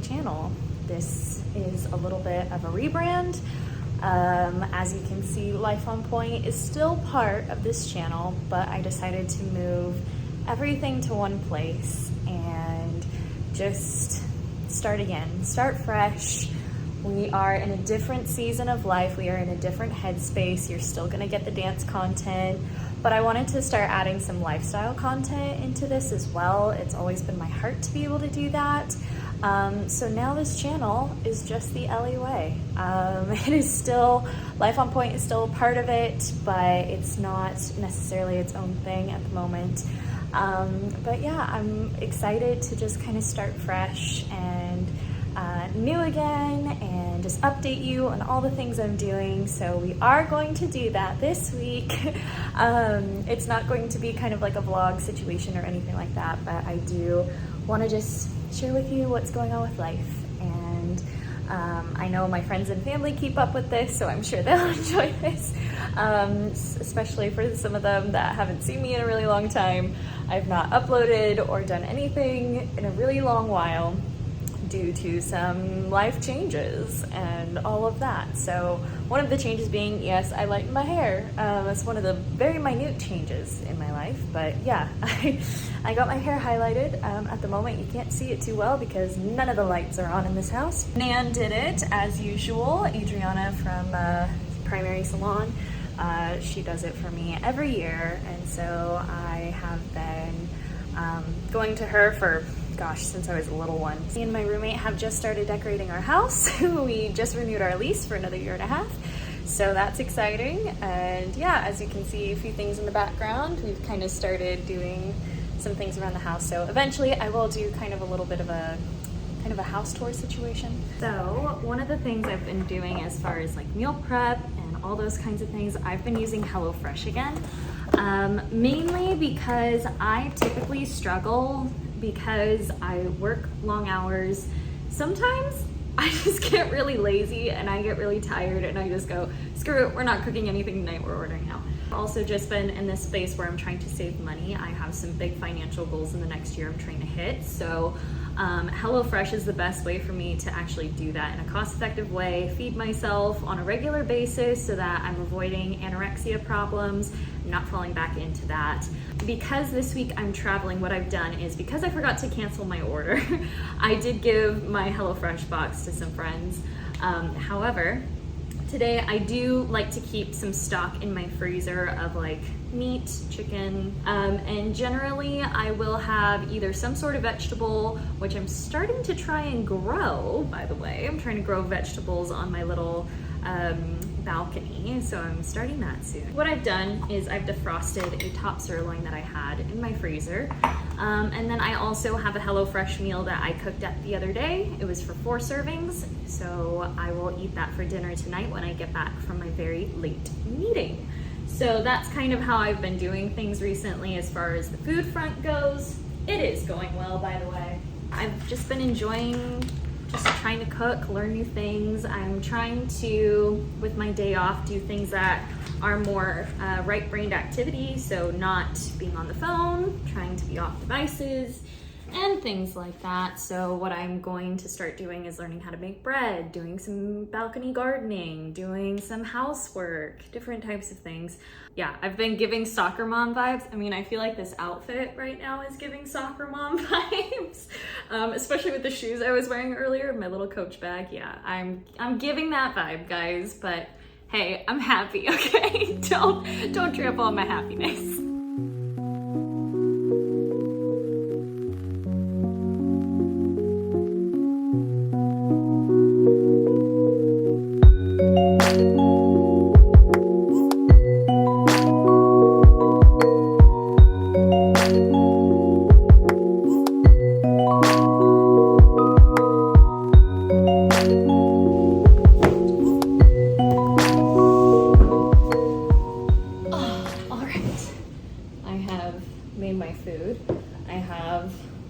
channel. This is a little bit of a rebrand. As you can see, Life on Point is still part of this channel, but I decided to move everything to one place and just start again, start fresh. We are in a different season of life. We are in a different headspace. You're still gonna get the dance content, but I wanted to start adding some lifestyle content into this as well. It's always been my heart to be able to do that. So now this channel is just the Ellie way. It is still, Life on Point is still a part of it, but it's not necessarily its own thing at the moment. But yeah, I'm excited to just kind of start fresh and new again and just update you on all the things I'm doing. So we are going to do that this week. It's not going to be kind of like a vlog situation or anything like that, but I do want to just share with you what's going on with life. And I know my friends and family keep up with this, so I'm sure they'll enjoy this, especially for some of them that haven't seen me in a really long time. I've not uploaded or done anything in a really long while due to some life changes and all of that. So one of the changes being, yes, I lightened my hair. It's one of the very minute changes in my life, but yeah, I got my hair highlighted. At the moment, you can't see it too well because none of the lights are on in this house. Nan did it as usual. Adriana from Primary Salon. She does it for me every year, and so I have been going to her for, gosh, since I was a little one. Me and my roommate have just started decorating our house. We just renewed our lease for another 1.5 years. So that's exciting. And yeah, as you can see, a few things in the background. We've kind of started doing some things around the house. So eventually I will do kind of a little bit of a house tour situation. So one of the things I've been doing as far as like meal prep and all those kinds of things, I've been using HelloFresh again. Mainly because I typically struggle because I work long hours. Sometimes I just get really lazy and I get really tired and I just go, screw it, we're not cooking anything tonight, we're ordering out. I've also just been in this space where I'm trying to save money. I have some big financial goals in the next year I'm trying to hit. So HelloFresh is the best way for me to actually do that in a cost-effective way, feed myself on a regular basis so that I'm avoiding anorexia problems, not falling back into that. Because this week I'm traveling, what I've done is, because I forgot to cancel my order, I did give my HelloFresh box to some friends. However, today I do like to keep some stock in my freezer of like meat, chicken, and generally I will have either some sort of vegetable, which I'm starting to try and grow, by the way. I'm trying to grow vegetables on my little balcony, so I'm starting that soon. What I've done is I've defrosted a top sirloin that I had in my freezer, and then I also have a HelloFresh meal that I cooked up the other day. It was for 4 servings, so I will eat that for dinner tonight when I get back from my very late meeting. So that's kind of how I've been doing things recently as far as the food front goes. It is going well, by the way. I've just been enjoying just trying to cook, learn new things. I'm trying to, with my day off, do things that are more right-brained activities, so not being on the phone, trying to be off devices, and things like that. So what I'm going to start doing is learning how to make bread, doing some balcony gardening, doing some housework, different types of things. Yeah, I've been giving soccer mom vibes. I mean, I feel like this outfit right now is giving soccer mom vibes, especially with the shoes I was wearing earlier, my little Coach bag. Yeah, I'm giving that vibe, guys, but hey, I'm happy, okay? Don't trip on my happiness.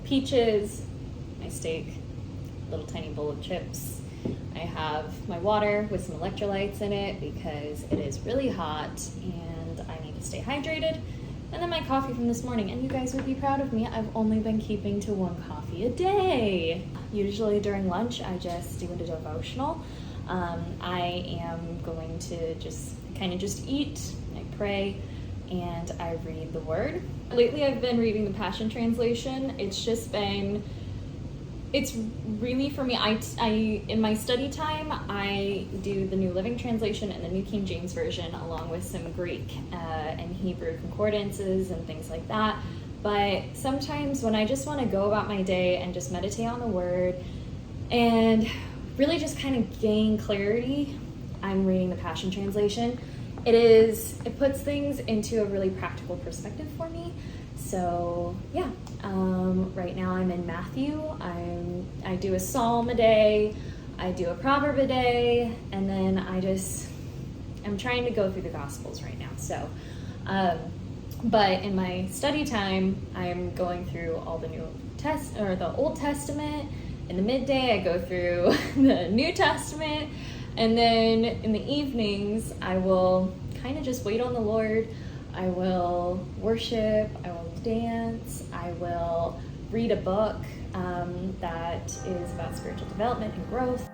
Peaches, my steak, a little tiny bowl of chips. I have my water with some electrolytes in it because it is really hot and I need to stay hydrated. And then my coffee from this morning, and you guys would be proud of me, I've only been keeping to 1 coffee a day. Usually during lunch, I just do a devotional. I am going to just eat, I pray, and I read the Word. Lately I've been reading the Passion Translation. It's really, for me, I in my study time, I do the New Living Translation and the New King James Version, along with some Greek and Hebrew concordances and things like that. But sometimes when I just want to go about my day and just meditate on the Word and really just kind of gain clarity, I'm reading the Passion Translation. It puts things into a really practical perspective for me. So yeah, right now I'm in Matthew. I do a psalm a day, I do a proverb a day, and then I'm trying to go through the Gospels right now. So, but in my study time, I'm going through all the the Old Testament. In the midday, I go through the New Testament, and then in the evenings, I will kind of just wait on the Lord. I will worship, I will dance, I will read a book that is about spiritual development and growth.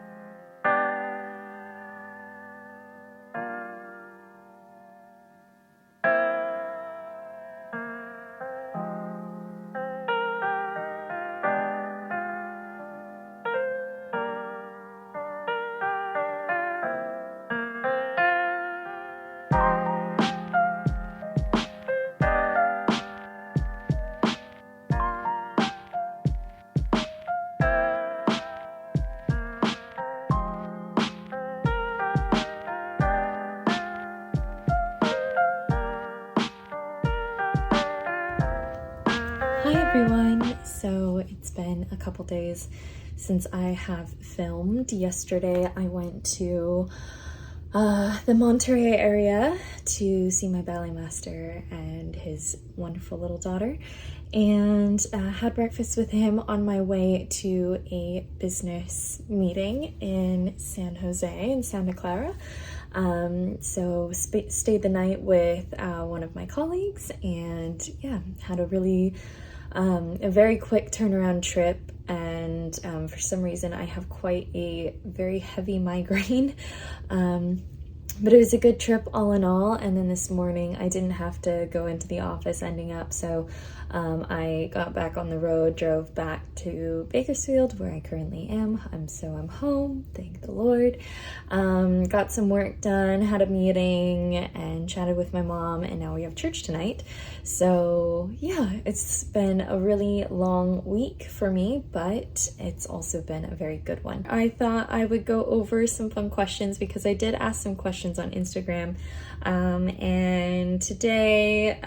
Hi everyone, so it's been a couple days since I have filmed. Yesterday I went to the Monterey area to see my ballet master and his wonderful little daughter, and had breakfast with him on my way to a business meeting in San Jose, in Santa Clara. So stayed the night with one of my colleagues, and yeah, had a very quick turnaround trip. And for some reason I have quite a very heavy migraine, but it was a good trip all in all. And then this morning I didn't have to go into the office ending up, so I got back on the road, drove back to Bakersfield where I currently am. I'm home, thank the Lord. Got some work done, had a meeting, and chatted with my mom, and now we have church tonight. So yeah, it's been a really long week for me, but it's also been a very good one. I thought I would go over some fun questions because I did ask some questions on Instagram, and today,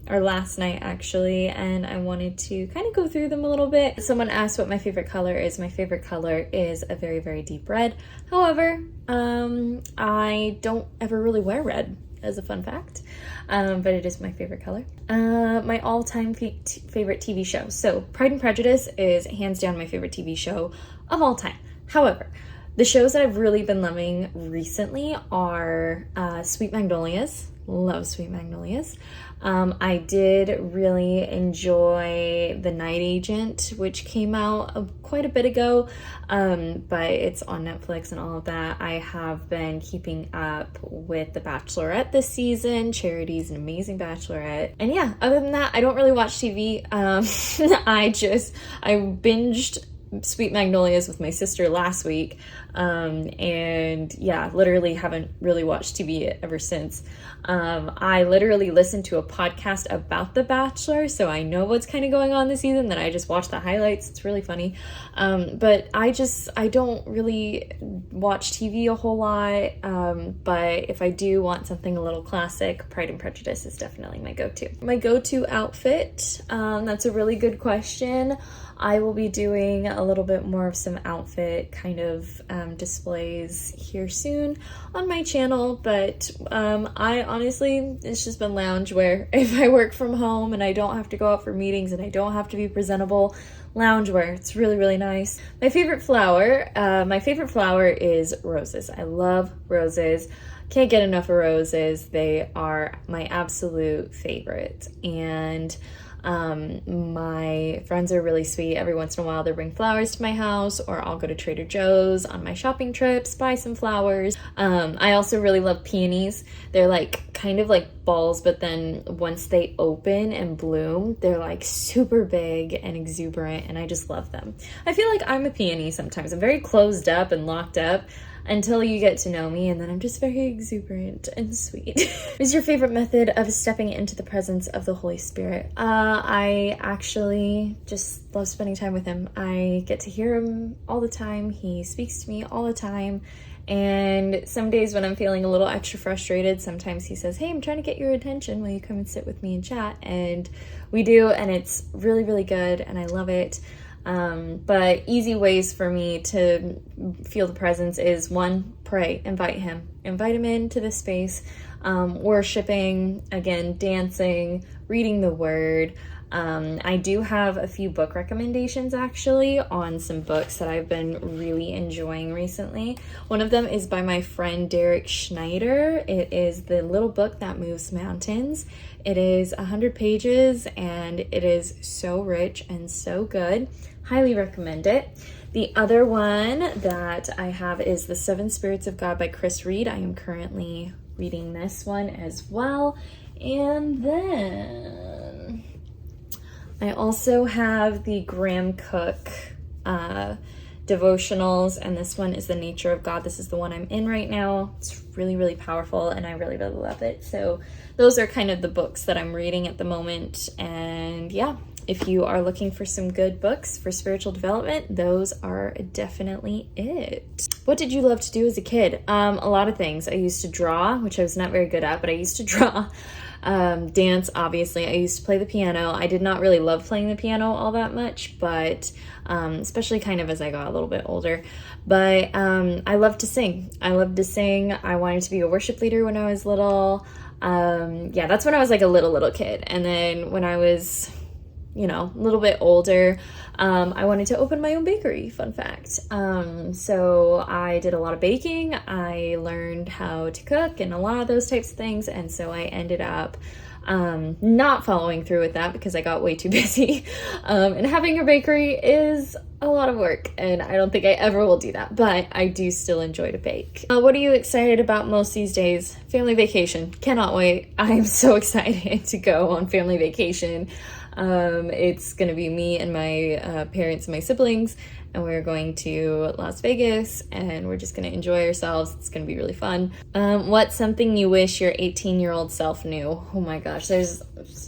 or last night actually, and I wanted to kind of go through them a little bit. Someone asked what my favorite color is. My favorite color is a very, very deep red. However, I don't ever really wear red, as a fun fact, but it is my favorite color. My all-time favorite TV show. So Pride and Prejudice is hands down my favorite TV show of all time. However, the shows that I've really been loving recently are Sweet Magnolias. Love Sweet Magnolias. I did really enjoy The Night Agent, which came out quite a bit ago, but it's on Netflix and all of that. I have been keeping up with The Bachelorette this season. Charity's an amazing Bachelorette. And yeah, other than that, I don't really watch TV. I binged Sweet Magnolias with my sister last week, and yeah, literally haven't really watched TV ever since. I literally listened to a podcast about The Bachelor, so I know what's kind of going on this season. Then I just watch the highlights. It's really funny, but I don't really watch TV a whole lot, but if I do want something a little classic, Pride and Prejudice is definitely my go-to. My go-to outfit, that's a really good question. I will be doing a a little bit more of some outfit kind of displays here soon on my channel, but I honestly, it's just been loungewear. If I work from home and I don't have to go out for meetings and I don't have to be presentable, loungewear. It's really, really nice. My favorite flower is roses. I love roses. Can't get enough of roses. They are my absolute favorite. And my friends are really sweet. Every once in a while they bring flowers to my house, or I'll go to Trader Joe's on my shopping trips, buy some flowers. I also really love peonies. They're like kind of like balls, but then once they open and bloom, they're like super big and exuberant, and I just love them. I feel like I'm a peony sometimes. I'm very closed up and locked up until you get to know me, and then I'm just very exuberant and sweet. What is your favorite method of stepping into the presence of the Holy Spirit? I actually just love spending time with him. I get to hear him all the time. He speaks to me all the time. And some days when I'm feeling a little extra frustrated, sometimes he says, hey, I'm trying to get your attention. Will you come and sit with me and chat? And we do, and it's really, really good, and I love it. But easy ways for me to feel the presence is, one, pray, invite him into the space, worshiping, again, dancing, reading the word. I do have a few book recommendations actually on some books that I've been really enjoying recently. One of them is by my friend Derek Schneider. It is The Little Book That Moves Mountains. It is 100 pages and it is so rich and so good. Highly recommend it. The other one that I have is The Seven Spirits of God by Chris Reed. I am currently reading this one as well. And then I also have the Graham Cook devotionals, and this one is The Nature of God. This is the one I'm in right now. It's really, really powerful, and I really, really love it. So those are kind of the books that I'm reading at the moment. And yeah, if you are looking for some good books for spiritual development, those are definitely it. What did you love to do as a kid? A lot of things. I used to draw, which I was not very good at, but I used to draw. Dance, obviously. I used to play the piano. I did not really love playing the piano all that much, but especially kind of as I got a little bit older. But I loved to sing. I wanted to be a worship leader when I was little. Yeah, that's when I was like a little kid. And then when I was, a little bit older, I wanted to open my own bakery, fun fact. So I did a lot of baking. I learned how to cook and a lot of those types of things. And so I ended up not following through with that because I got way too busy. And having a bakery is a lot of work, and I don't think I ever will do that, but I do still enjoy to bake. What are you excited about most these days? Family vacation. Cannot wait. I am so excited to go on family vacation. It's gonna be me and my parents and my siblings, and we're going to Las Vegas, and we're just gonna enjoy ourselves. It's gonna be really fun. What's something you wish your 18-year-old self knew? Oh my gosh, there's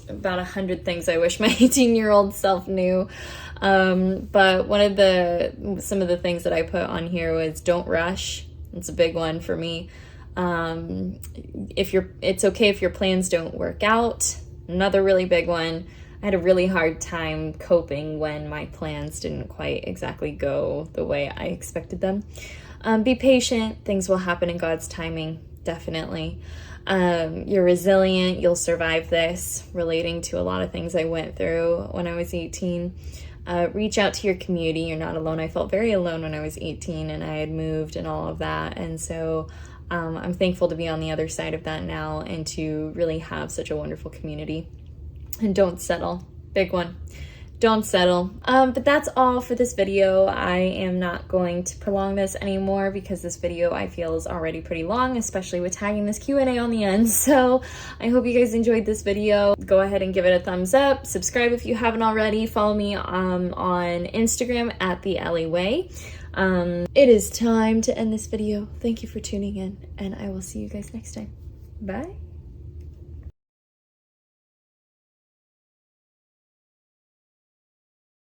about 100 things I wish my 18-year-old self knew. But some of the things that I put on here was don't rush. It's a big one for me. It's okay if your plans don't work out. Another really big one. I had a really hard time coping when my plans didn't quite exactly go the way I expected them. Be patient. Things will happen in God's timing, definitely. You're resilient. You'll survive this, relating to a lot of things I went through when I was 18. Reach out to your community. You're not alone. I felt very alone when I was 18 and I had moved and all of that. And so I'm thankful to be on the other side of that now and to really have such a wonderful community. And don't settle. Big one. Don't settle. But that's all for this video. I am not going to prolong this anymore because this video I feel is already pretty long, especially with tagging this Q&A on the end. So I hope you guys enjoyed this video. Go ahead and give it a thumbs up. Subscribe if you haven't already. Follow me on Instagram at the Ellie Way. It is time to end this video. Thank you for tuning in, and I will see you guys next time. Bye.